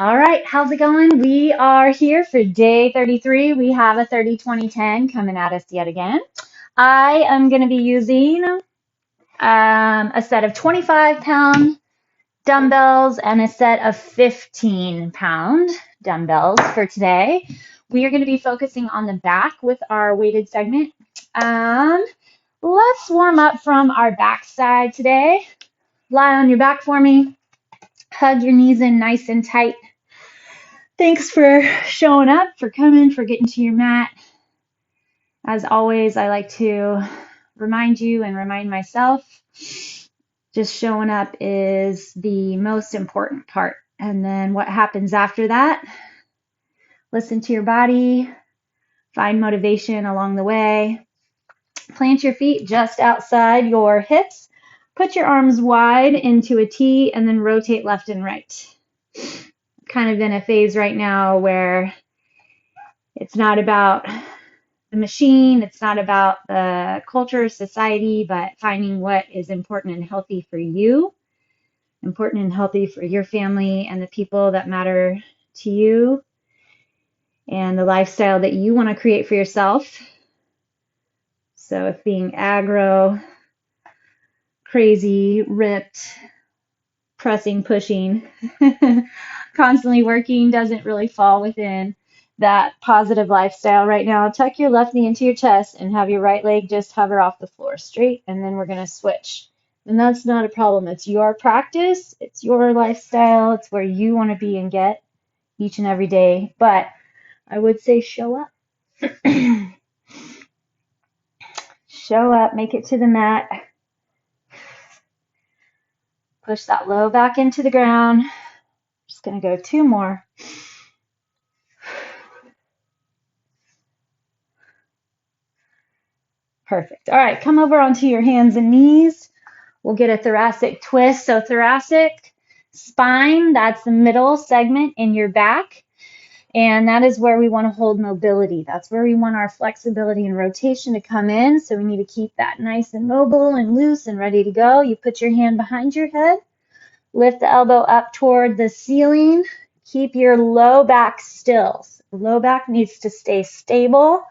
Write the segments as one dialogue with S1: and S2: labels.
S1: All right, how's it going? We are here for day 33. We have a 30-20-10 coming at us yet again. I am going to be using a set of 25-pound dumbbells and a set of 15-pound dumbbells for today. We are going to be focusing on the back with our weighted segment. Let's warm up from our back side today. Lie on your back for me. Hug your knees in nice and tight. Thanks for showing up, for coming, for getting to your mat. As always, I like to remind you and remind myself, just showing up is the most important part. And then what happens after that? Listen to your body, find motivation along the way. Plant your feet just outside your hips. Put your arms wide into a T and then rotate left and right. Kind of in a phase right now where it's not about the machine, it's not about the culture, society, but finding what is important and healthy for you, important and healthy for your family and the people that matter to you, and the lifestyle that you want to create for yourself. So if being aggro, crazy, ripped, pressing, pushing, constantly working doesn't really fall within that positive lifestyle right now, tuck your left knee into your chest and have your right leg just hover off the floor straight, and then we're going to switch. And that's not a problem. It's your practice. It's your lifestyle. It's where you want to be and get each and every day. But I would say show up. Show up. Make it to the mat. Push that low back into the ground. Just going to go 2 more. Perfect. All right, come over onto your hands and knees. We'll get a thoracic twist. So thoracic spine, that's the middle segment in your back. And that is where we want to hold mobility. That's where we want our flexibility and rotation to come in. So we need to keep that nice and mobile and loose and ready to go. You put your hand behind your head. Lift the elbow up toward the ceiling. Keep your low back still. Low back needs to stay stable.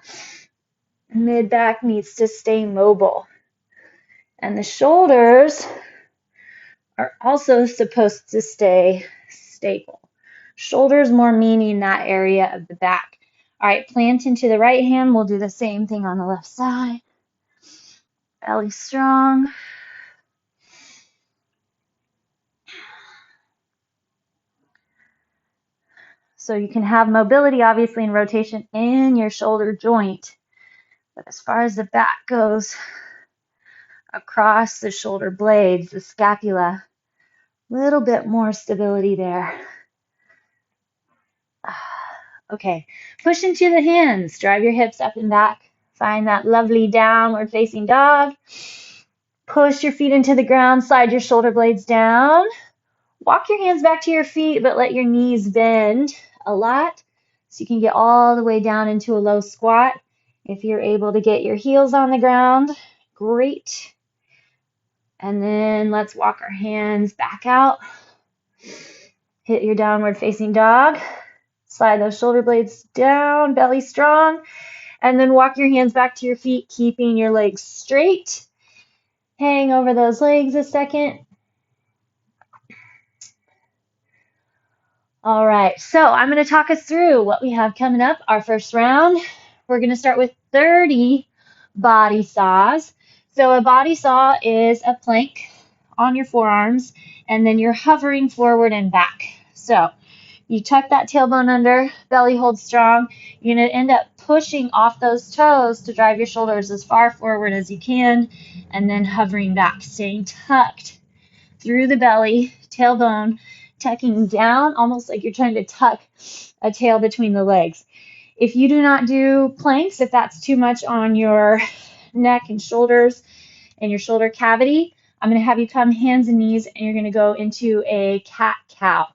S1: Mid back needs to stay mobile. And the shoulders are also supposed to stay stable. Shoulders more meaning that area of the back. All right, plant into the right hand. We'll do the same thing on the left side. Belly strong. So you can have mobility, obviously, and rotation in your shoulder joint. But as far as the back goes, across the shoulder blades, the scapula, a little bit more stability there. Okay, push into the hands. Drive your hips up and back. Find that lovely downward facing dog. Push your feet into the ground. Slide your shoulder blades down. Walk your hands back to your feet, but let your knees bend a lot so you can get all the way down into a low squat. If you're able to get your heels on the ground, great. And then let's walk our hands back out. Hit your downward facing dog. Slide those shoulder blades down, belly strong. And then walk your hands back to your feet, keeping your legs straight. Hang over those legs a second. All right, so I'm going to talk us through what we have coming up. Our first round, we're going to start with 30 body saws. So a body saw is a plank on your forearms, and then you're hovering forward and back. So you tuck that tailbone under, belly holds strong. You're going to end up pushing off those toes to drive your shoulders as far forward as you can, and then hovering back, staying tucked through the belly, tailbone, tucking down, almost like you're trying to tuck a tail between the legs. If you do not do planks, if that's too much on your neck and shoulders and your shoulder cavity, I'm going to have you come hands and knees, and you're going to go into a cat-cow.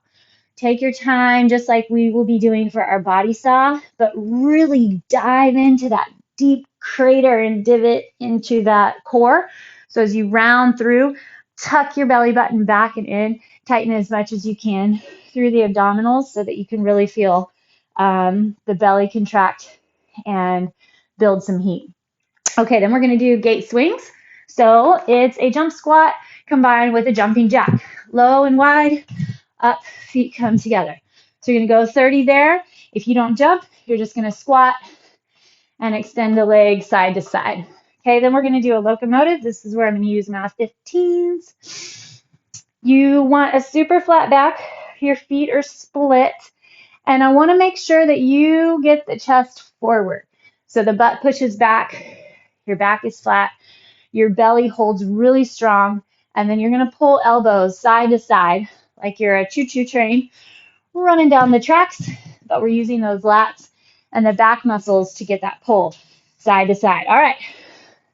S1: Take your time, just like we will be doing for our body saw, but really dive into that deep crater and divot into that core. So as you round through, tuck your belly button back and in, tighten as much as you can through the abdominals so that you can really feel the belly contract and build some heat. Okay, then we're going to do gate swings. So it's a jump squat combined with a jumping jack. Low and wide, up, feet come together. So you're going to go 30 there. If you don't jump, you're just going to squat and extend the leg side to side. Okay, then we're going to do a locomotive. This is where I'm going to use my 15s. You want a super flat back. Your feet are split. And I want to make sure that you get the chest forward. So the butt pushes back, your back is flat, your belly holds really strong, and then you're going to pull elbows side to side like you're a choo-choo train running down the tracks, but we're using those lats and the back muscles to get that pull side to side. All right,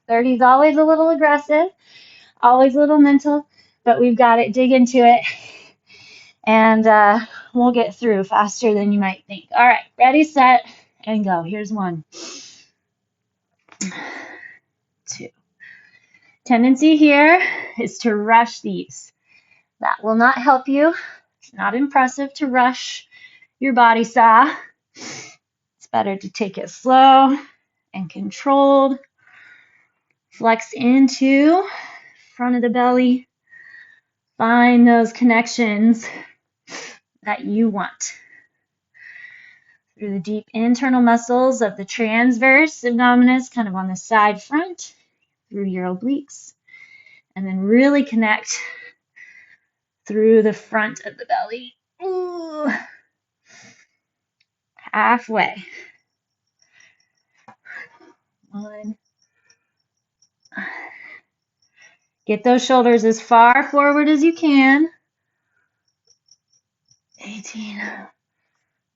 S1: 30 is always a little aggressive, always a little mental, but we've got it. Dig into it, and we'll get through faster than you might think. All right, ready, set, and go. Here's 1, 2. Tendency here is to rush these. That will not help you. It's not impressive to rush your body saw. It's better to take it slow and controlled. Flex into front of the belly. Find those connections that you want. Through the deep internal muscles of the transverse abdominis, kind of on the side front, through your obliques, and then really connect through the front of the belly. Ooh. Halfway. 1. Get those shoulders as far forward as you can. 18.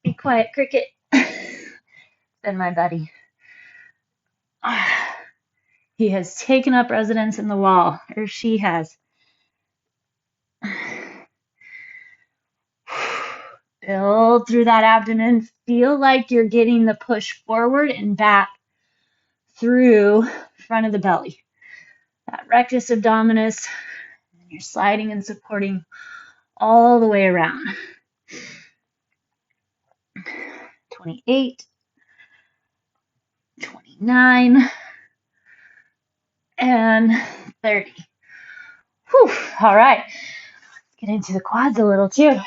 S1: Be quiet, cricket. Been my buddy. He has taken up residence in the wall, or she has. Build through that abdomen. Feel like you're getting the push forward and back through front of the belly. That rectus abdominis, and you're sliding and supporting all the way around. 28, 29, and 30. Whew. All right, let's get into the quads a little too.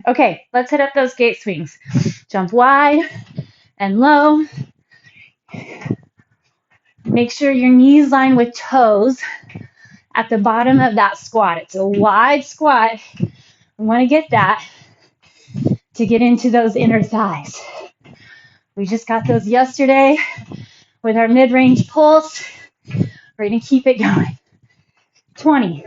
S1: Okay, let's hit up those gate swings. Jump wide and low. Make sure your knees line with toes at the bottom of that squat. It's a wide squat. We want to get that to get into those inner thighs. We just got those yesterday with our mid-range pulls. We're going to keep it going. 20.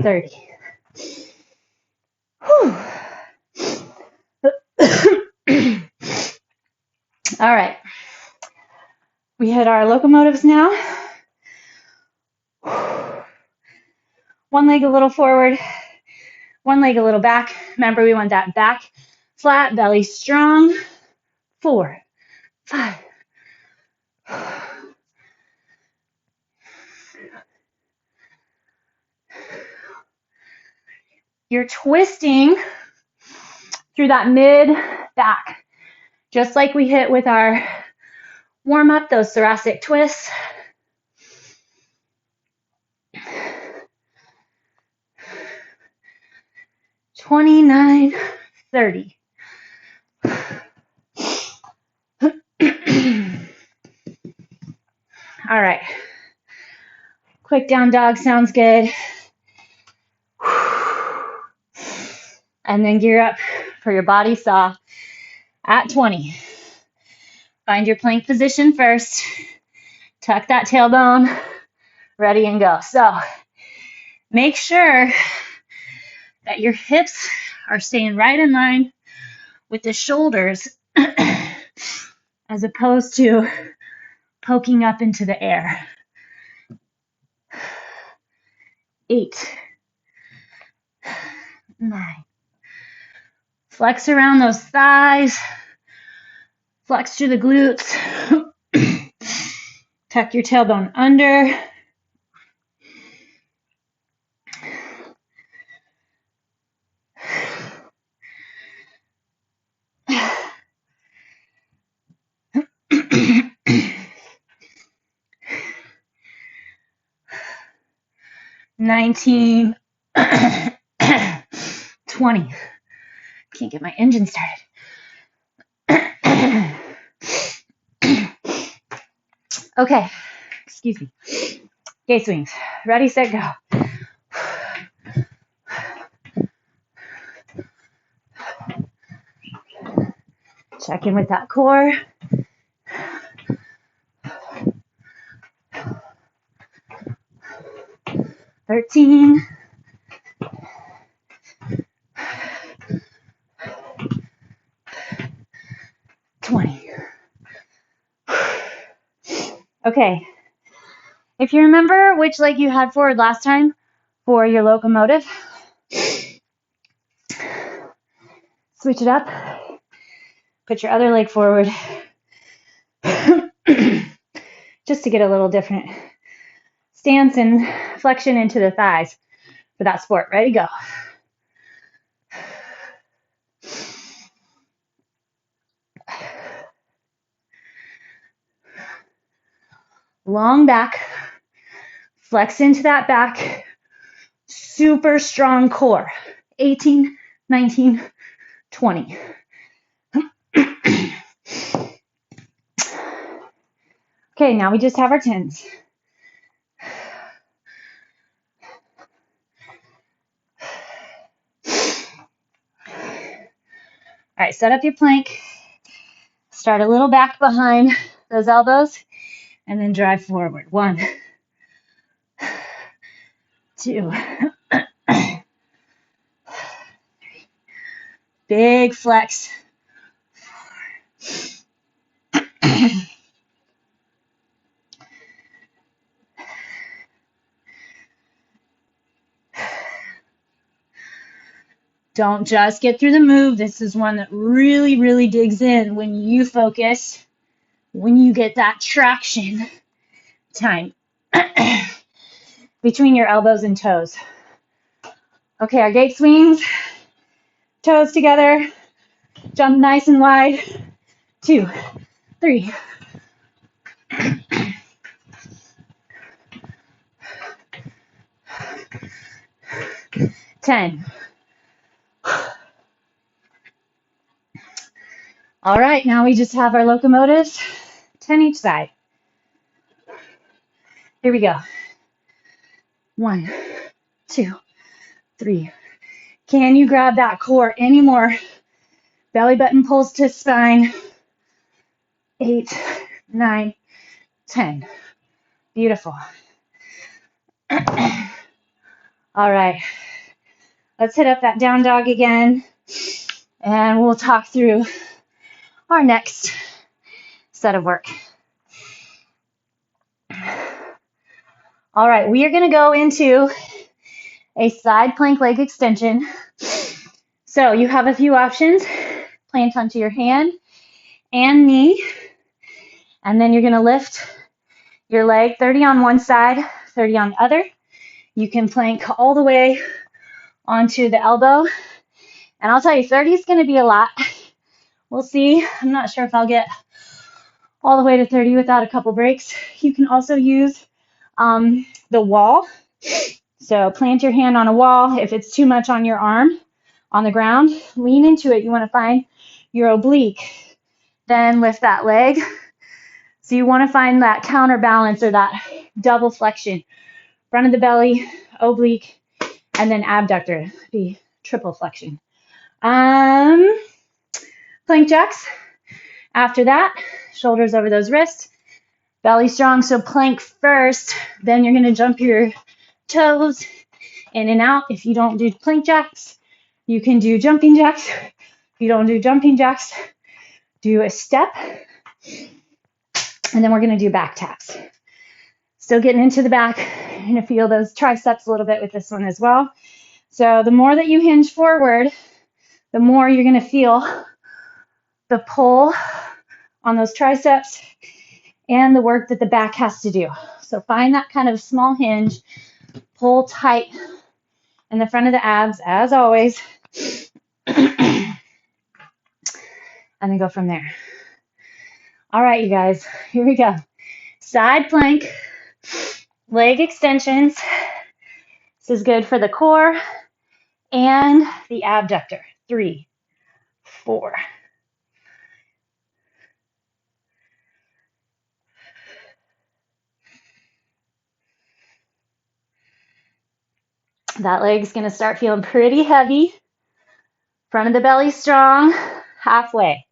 S1: 30. All right. We hit our locomotives now. One leg a little forward, one leg a little back. Remember, we want that back flat, belly strong. 4, 5. You're twisting through that mid back, just like we hit with our warm up, those thoracic twists. $29, $30. All right. Quick down dog sounds good. And then gear up for your body saw at 20. Find your plank position first. Tuck that tailbone. Ready and go. So make sure that your hips are staying right in line with the shoulders as opposed to poking up into the air. 8, 9. Flex around those thighs. Flex through the glutes. Tuck your tailbone under. $19, $20. Can't get my engine started. Okay, excuse me. Gate swings. Ready, set, go. Check in with that core. $13. $20. Okay. If you remember which leg you had forward last time for your locomotive, switch it up. Put your other leg forward. Just to get a little different stance and flexion into the thighs for that sport. Ready, go. Long back, flex into that back, super strong core. 18, 19, 20. Okay, now we just have our 10s. All right, set up your plank. Start a little back behind those elbows and then drive forward. 1, 2. Big flex. 4. Don't just get through the move. This is one that really, really digs in when you focus, when you get that traction time between your elbows and toes. Okay, our gate swings, toes together, jump nice and wide. 2, 3. 10. All right, now we just have our locomotives, 10 each side. Here we go. 1, 2, 3. Can you grab that core anymore? Belly button pulls to spine. 8, 9, 10. Beautiful. All right, let's hit up that down dog again, and we'll talk through our next set of work. All right, we are going to go into a side plank leg extension. So you have a few options. Plant onto your hand and knee, and then you're going to lift your leg 30 on one side, 30 on the other. You can plank all the way onto the elbow, and I'll tell you, 30 is going to be a lot. We'll see. I'm not sure if I'll get all the way to 30 without a couple breaks. You can also use the wall. So plant your hand on a wall. If it's too much on your arm on the ground, lean into it. You want to find your oblique. Then lift that leg. So you want to find that counterbalance or that double flexion. Front of the belly, oblique, and then abductor. Be triple flexion. Plank jacks. After that, shoulders over those wrists. Belly strong, so plank first. Then you're going to jump your toes in and out. If you don't do plank jacks, you can do jumping jacks. If you don't do jumping jacks, do a step. And then we're going to do back taps. Still getting into the back. You're going to feel those triceps a little bit with this one as well. So the more that you hinge forward, the more you're going to feel the pull on those triceps and the work that the back has to do. So find that kind of small hinge, pull tight in the front of the abs as always, and then go from there. All right, you guys, here we go. Side plank, leg extensions. This is good for the core and the abductor. 3, 4. That leg's going to start feeling pretty heavy. Front of the belly strong, halfway.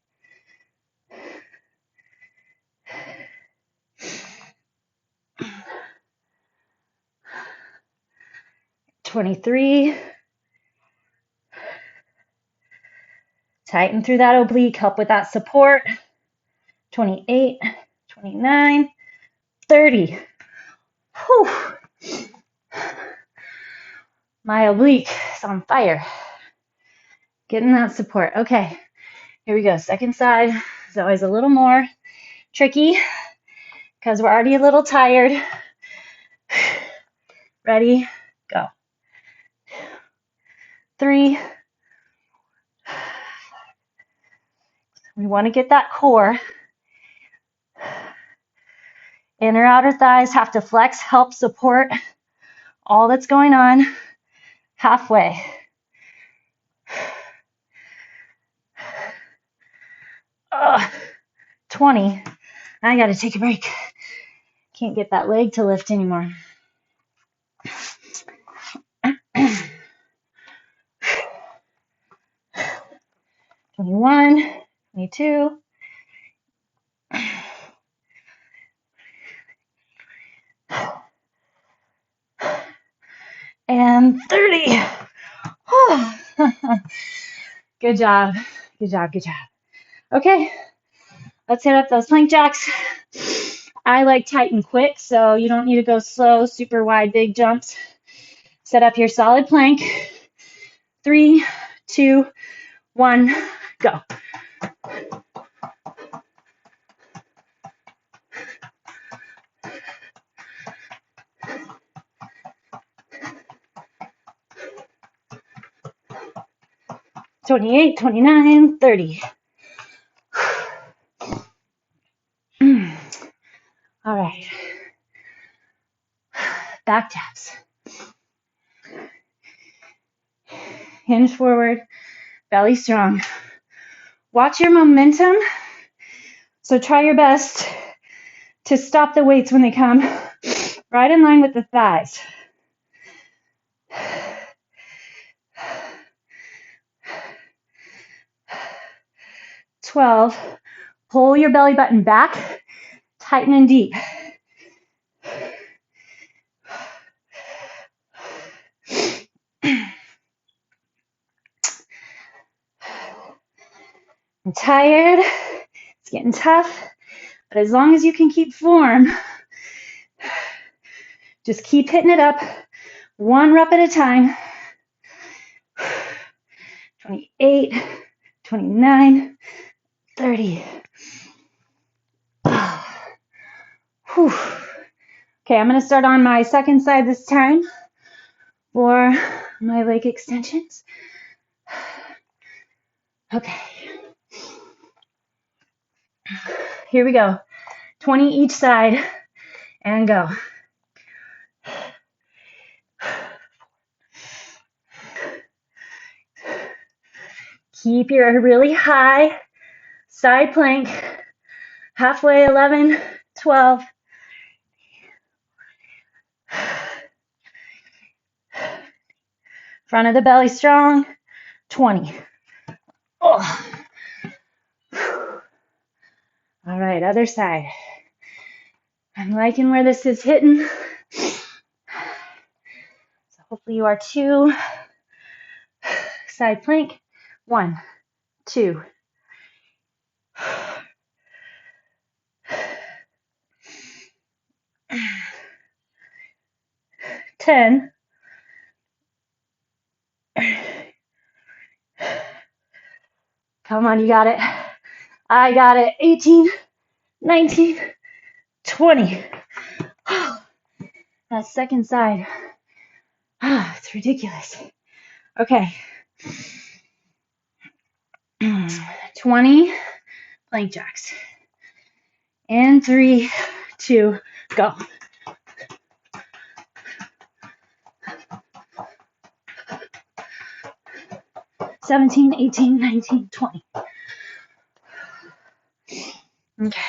S1: 23. Tighten through that oblique, help with that support. 28, 29, 30. Whew. My oblique is on fire. Getting that support. Okay, here we go. Second side is always a little more tricky because we're already a little tired. Ready? Go. 3. We want to get that core. Inner outer thighs have to flex, help support all that's going on. Halfway. 20. I got to take a break. Can't get that leg to lift anymore. 21, 22. And 30. Good job. Good job. Good job. Okay, let's hit up those plank jacks. I like tight and quick, so you don't need to go slow, super wide, big jumps. Set up your solid plank. 3, 2, 1, go. $28, $29, $30. All right. Back taps. Hinge forward, belly strong. Watch your momentum. So try your best to stop the weights when they come right in line with the thighs. 12. Pull your belly button back, tighten and deep. 'I'm tired. It's getting tough. But as long as you can keep form, just keep hitting it up, 1 rep at a time. 28, 29, 30. Whew. Okay, I'm going to start on my second side this time for my leg extensions. Okay. Here we go. 20 each side and go. Keep your really high side plank. Halfway, 11, 12. Front of the belly strong, 20. Oh. All right, other side. I'm liking where this is hitting. So hopefully you are too. Side plank, 1, 2. 10. Come on, you got it. I got it. 18, 19, 20. That second side. It's ridiculous. Okay. 20 plank jacks. And 3, 2, go. $17, 18, 19, 20. Okay.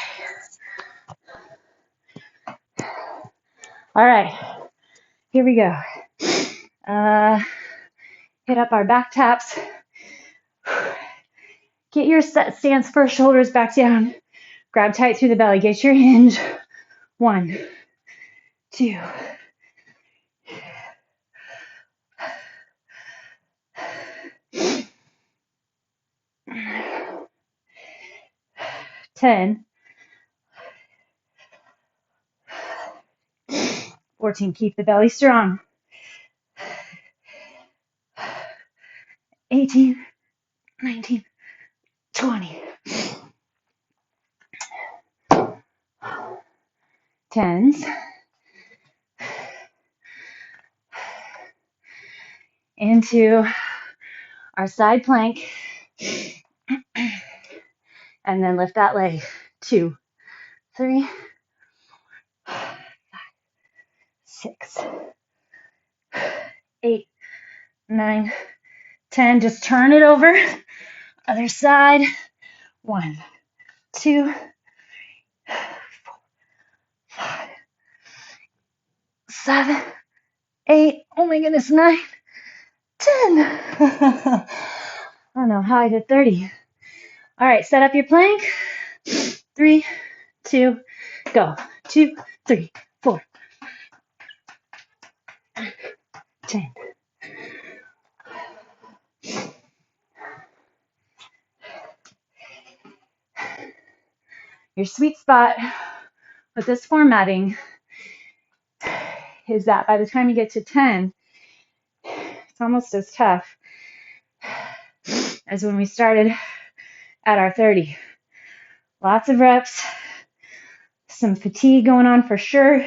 S1: All right. Here we go. Hit up our back taps. Get your stance first, shoulders back down. Grab tight through the belly. Get your hinge. 1, 2. 10. 14. Keep the belly strong. 18, 19, 20. 10s. Into our side plank. And then lift that leg. 2, 3, 5, 6, 8, 9, 10. Just turn it over. Other side. 1, 2, 4, 5, 7, 8. Oh my goodness, 9, 10. I don't know how I did 30. All right, set up your plank. 3, 2, go. 2, 3, 4, 10. Your sweet spot with this formatting is that by the time you get to 10, it's almost as tough as when we started at our 30. Lots of reps, some fatigue going on for sure.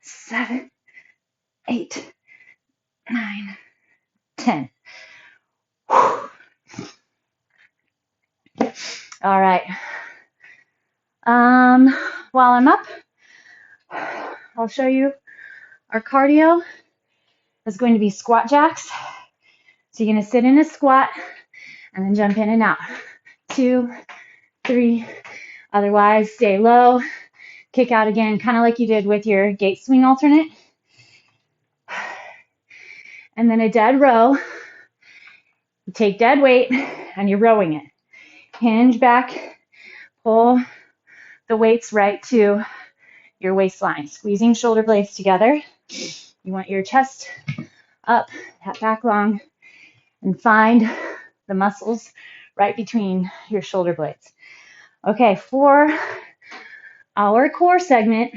S1: 7, 8, 9, 10. All right. While I'm up, I'll show you our cardio is going to be squat jacks. So you're going to sit in a squat and then jump in and out. 2, 3. Otherwise, stay low. Kick out again, kind of like you did with your gate swing alternate. And then a dead row. You take dead weight and you're rowing it. Hinge back, pull the weights right to your waistline. Squeezing shoulder blades together. You want your chest up, that back long, and find the muscles right between your shoulder blades. Okay, for our core segment,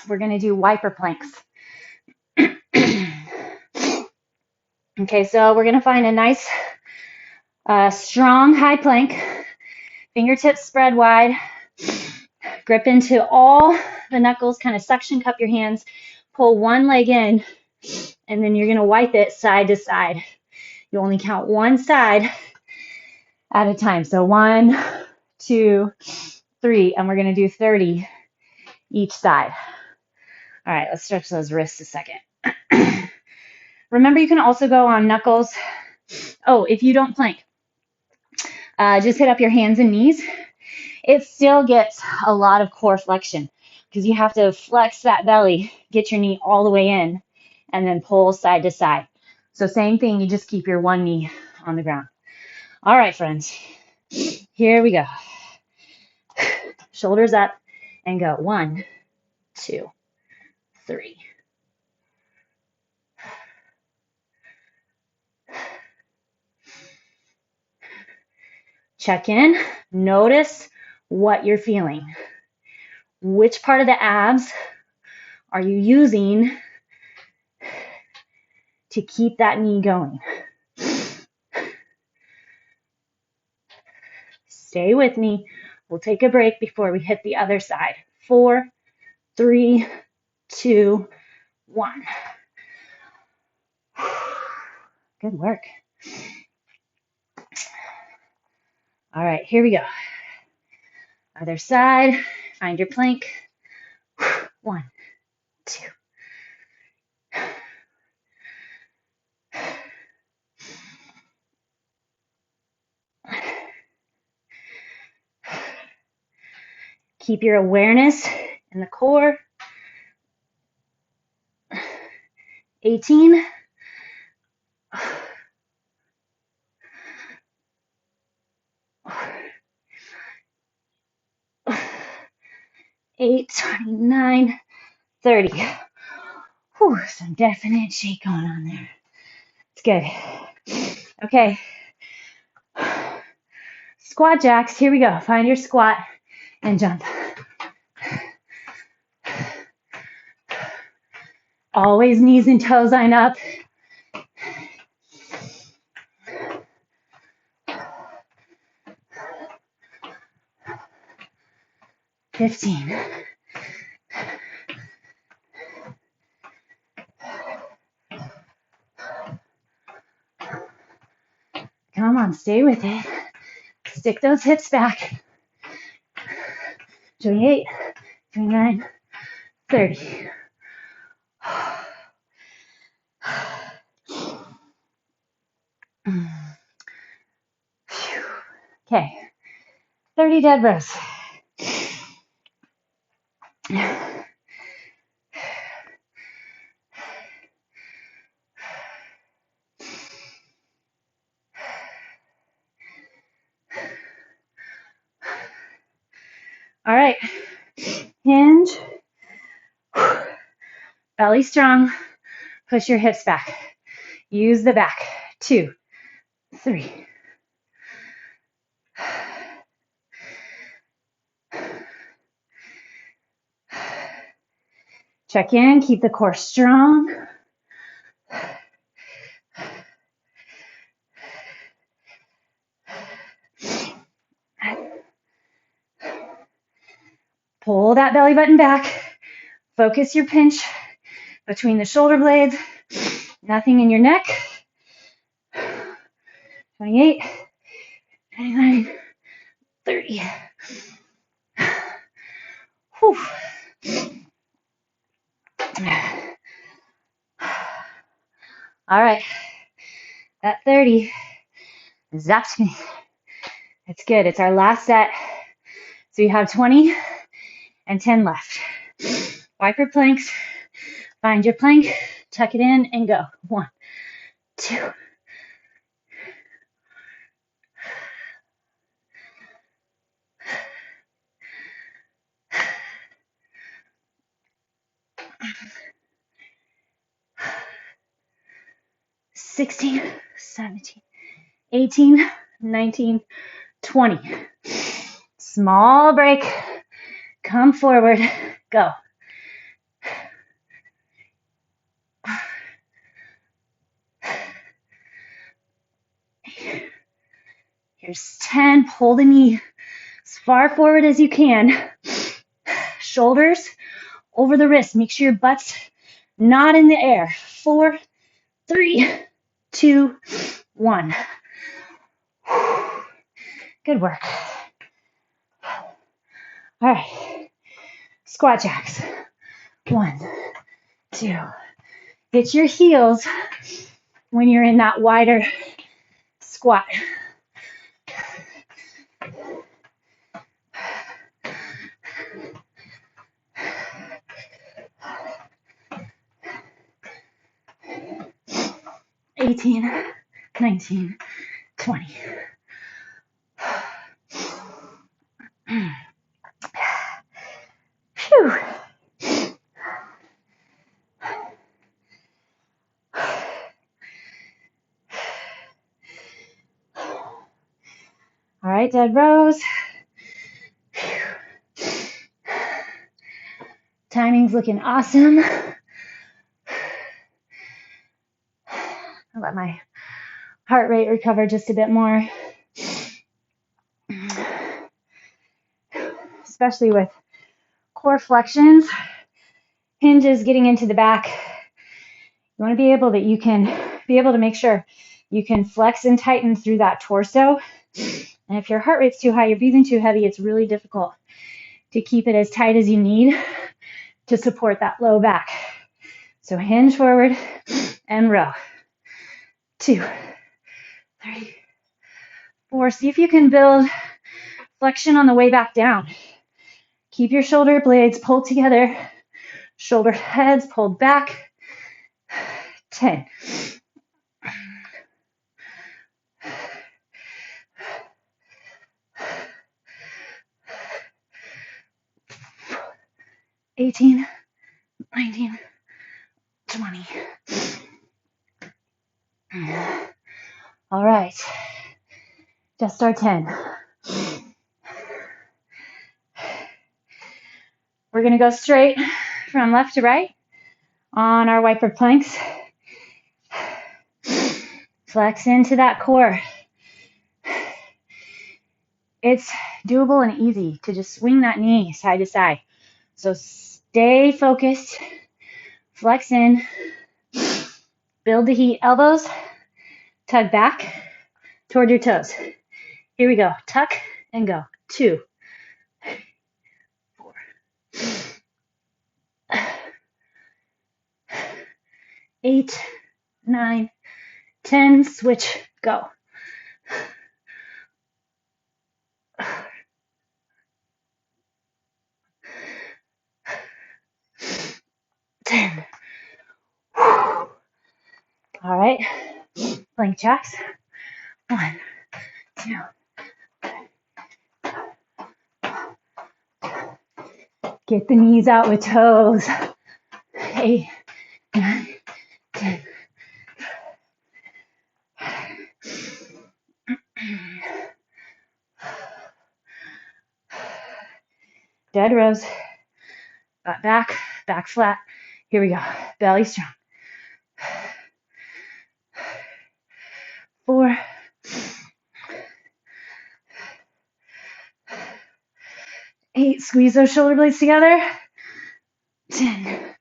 S1: we're going to do wiper planks. Okay, so we're going to find a nice, strong high plank. Fingertips spread wide. Grip into all the knuckles, kind of suction cup your hands. Pull one leg in, and then you're going to wipe it side to side. You only count one side at a time. So 1, 2, 3, and we're going to do 30 each side. All right, let's stretch those wrists a second. Remember, you can also go on knuckles. Oh, if you don't plank, just hit up your hands and knees. It still gets a lot of core flexion because you have to flex that belly, get your knee all the way in, and then pull side to side. So same thing, you just keep your one knee on the ground. All right, friends, here we go. Shoulders up and go. 1, 2, 3. Check in. Notice what you're feeling. Which part of the abs are you using to keep that knee going? Stay with me. We'll take a break before we hit the other side. 4, 3, 2, 1. Good work. All right, here we go. Other side. Find your plank. 1, 2. Keep your awareness in the core. 18. 8, 29, 30. Whew, some definite shake going on there. It's good. Okay. Squat jacks. Here we go. Find your squat and jump. Always knees and toes line up. Fifteen. Come on, stay with it. Stick those hips back. 28, 29, 30. Okay, 30 dead rows. All right, hinge, belly strong, push your hips back. Use the back. 2, 3. Check in, keep the core strong. Pull that belly button back. Focus your pinch between the shoulder blades. Nothing in your neck. 28, 29, 30. Whew. All right, that 30 zaps me. It's good. It's our last set. So you have 20 and 10 left. Wiper planks. Find your plank, tuck it in, and go. 1, 2. Sixteen, 17, 18, 19, 20. Small break. Come forward. Go. Here's 10. Pull the knee as far forward as you can. Shoulders over the wrist. Make sure your butt's not in the air. 4, 3, 2, 1. Good work. All right. Squat jacks. 1, 2. Hit your heels when you're in that wider squat. Eighteen, 19, 20. Phew. All right, dead rows. Timing's looking awesome. I'll let my heart rate recover just a bit more. especially with core flexions, hinges getting into the back. You want to be able to make sure you can flex and tighten through that torso. And if your heart rate's too high, you're breathing too heavy, it's really difficult to keep it as tight as you need to support that low back. So hinge forward and row. 2, 3, 4. See if you can build flexion on the way back down. Keep your shoulder blades pulled together, shoulder heads pulled back. 10. 18, 19, 20. All right, just our 10. We're going to go straight from left to right on our wiper planks. Flex into that core. It's doable and easy to just swing that knee side to side. So stay focused, flex in, build the heat. Elbows tug back toward your toes. Here we go. Tuck and go. 2, 4, 8, 9, 10. Switch. Go. 10. All right. Plank jacks. 1, 2. Get the knees out with toes. 8, 9, 10. Dead rows. Butt back, back flat. Here we go. Belly strong. 4, 8. Squeeze those shoulder blades together. 10.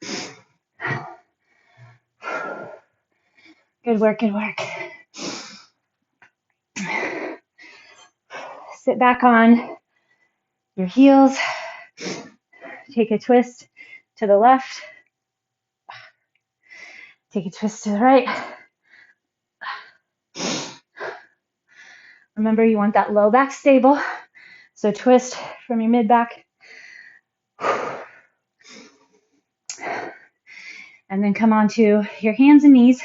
S1: Good work, good work. Sit back on your heels. Take a twist to the left. Take a twist to the right. Remember, you want that low back stable. So twist from your mid back. And then come onto your hands and knees.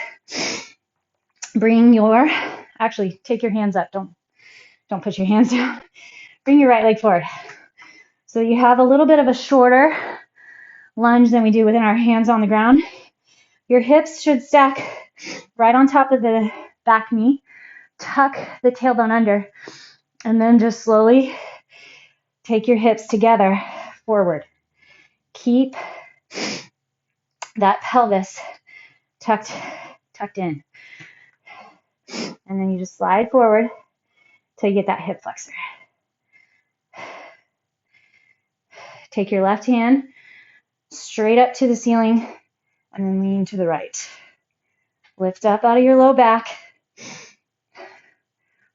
S1: Actually, take your hands up. Don't put your hands down. Bring your right leg forward. So you have a little bit of a shorter lunge than we do within our hands on the ground. Your hips should stack right on top of the back knee. Tuck the tailbone under, and then just slowly take your hips together forward. Keep that pelvis tucked in. And then you just slide forward till you get that hip flexor. Take your left hand straight up to the ceiling and then lean to the right. Lift up out of your low back.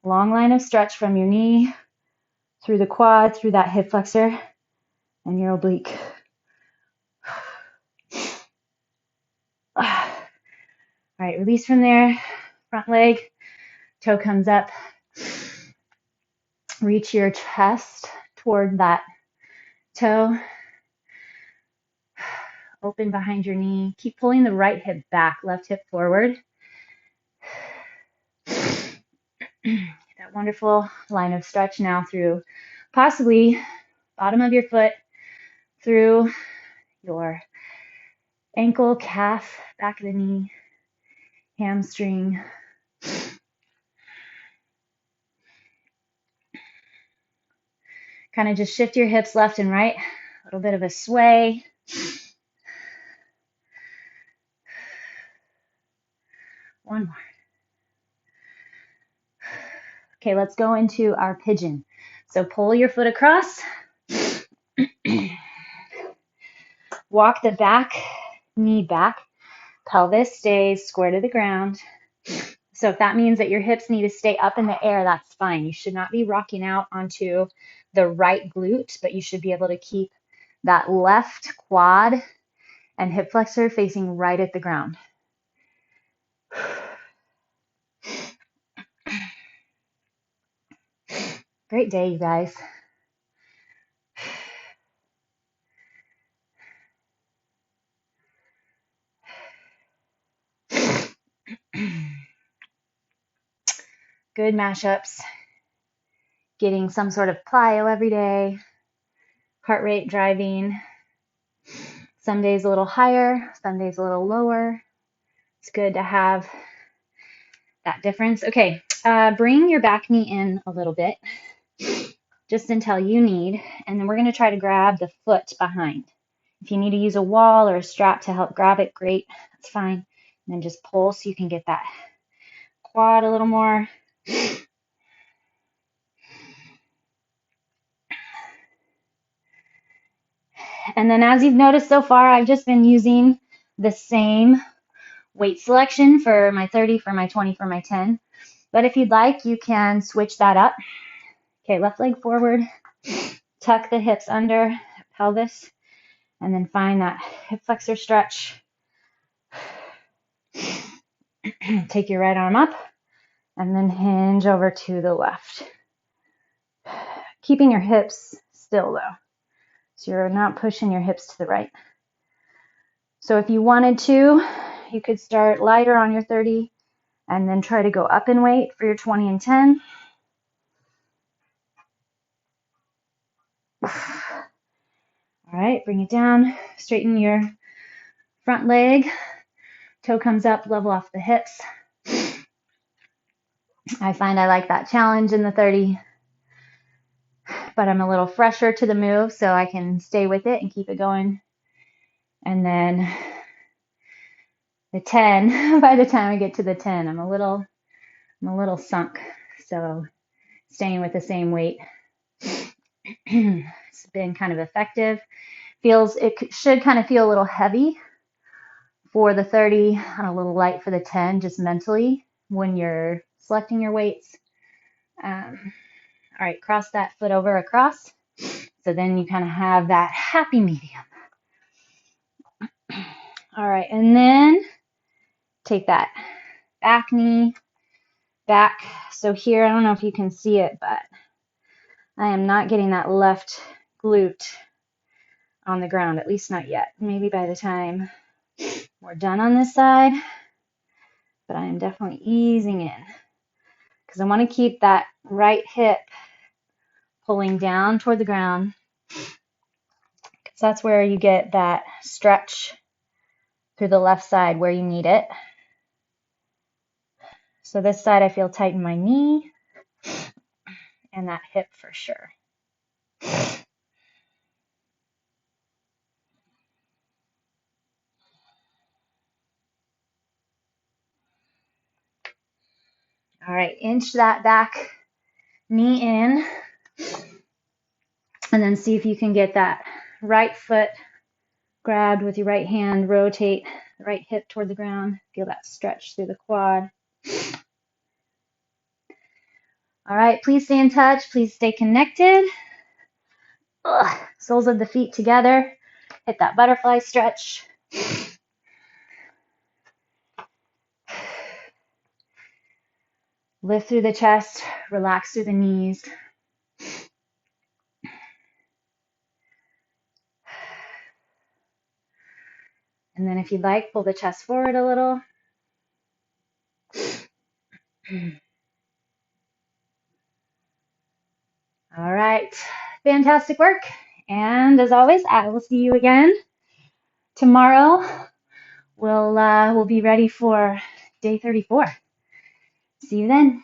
S1: Long line of stretch from your knee through the quad, through that hip flexor and your oblique. All right, release from there. Front leg, toe comes up. Reach your chest toward that toe. Open behind your knee. Keep pulling the right hip back, left hip forward. That wonderful line of stretch now through possibly bottom of your foot, through your ankle, calf, back of the knee, hamstring. Kind of just shift your hips left and right. A little bit of a sway. One more. Okay, let's go into our pigeon. So pull your foot across. Walk the back knee back. Pelvis stays square to the ground. So if that means that your hips need to stay up in the air, that's fine. You should not be rocking out onto the right glute, but you should be able to keep that left quad and hip flexor facing right at the ground. Great day, you guys. Good mashups. Getting some sort of plyo every day. Heart rate driving. Some days a little higher, some days a little lower. It's good to have that difference. Okay, bring your back knee in a little bit, just until you need, and then we're going to try to grab the foot behind. If you need to use a wall or a strap to help grab it, great, that's fine. And then just pull so you can get that quad a little more. And then as you've noticed so far, I've just been using the same weight selection for my 30, for my 20, for my 10. But if you'd like, you can switch that up. Okay, left leg forward, tuck the hips under, pelvis, and then find that hip flexor stretch. Take your right arm up, and then hinge over to the left. Keeping your hips still though, so you're not pushing your hips to the right. So if you wanted to, you could start lighter on your 30 and then try to go up in weight for your 20 and 10. All right, bring it down, straighten your front leg, toe comes up, level off the hips. I find I like that challenge in the 30, but I'm a little fresher to the move, so I can stay with it and keep it going. And then the 10, by the time I get to the 10, I'm a little sunk, so staying with the same weight. It's been kind of effective. It should kind of feel a little heavy for the 30 and a little light for the 10, just mentally when you're selecting your weights. All right, cross that foot over across. So then you kind of have that happy medium. All right, and then take that back knee back. So here, I don't know if you can see it, but I am not getting that left glute on the ground, at least not yet. Maybe by the time we're done on this side, but I am definitely easing in because I want to keep that right hip pulling down toward the ground, because that's where you get that stretch through the left side where you need it. So this side I feel tight in my knee and that hip for sure. All right, inch that back knee in, and then see if you can get that right foot grabbed with your right hand, rotate the right hip toward the ground, feel that stretch through the quad. All right, please stay in touch, please stay connected. Soles of the feet together, hit that butterfly stretch. Lift through the chest, relax through the knees. And then if you'd like, pull the chest forward a little. All right, fantastic work. And as always, I will see you again tomorrow. We'll be ready for day 34. See you then.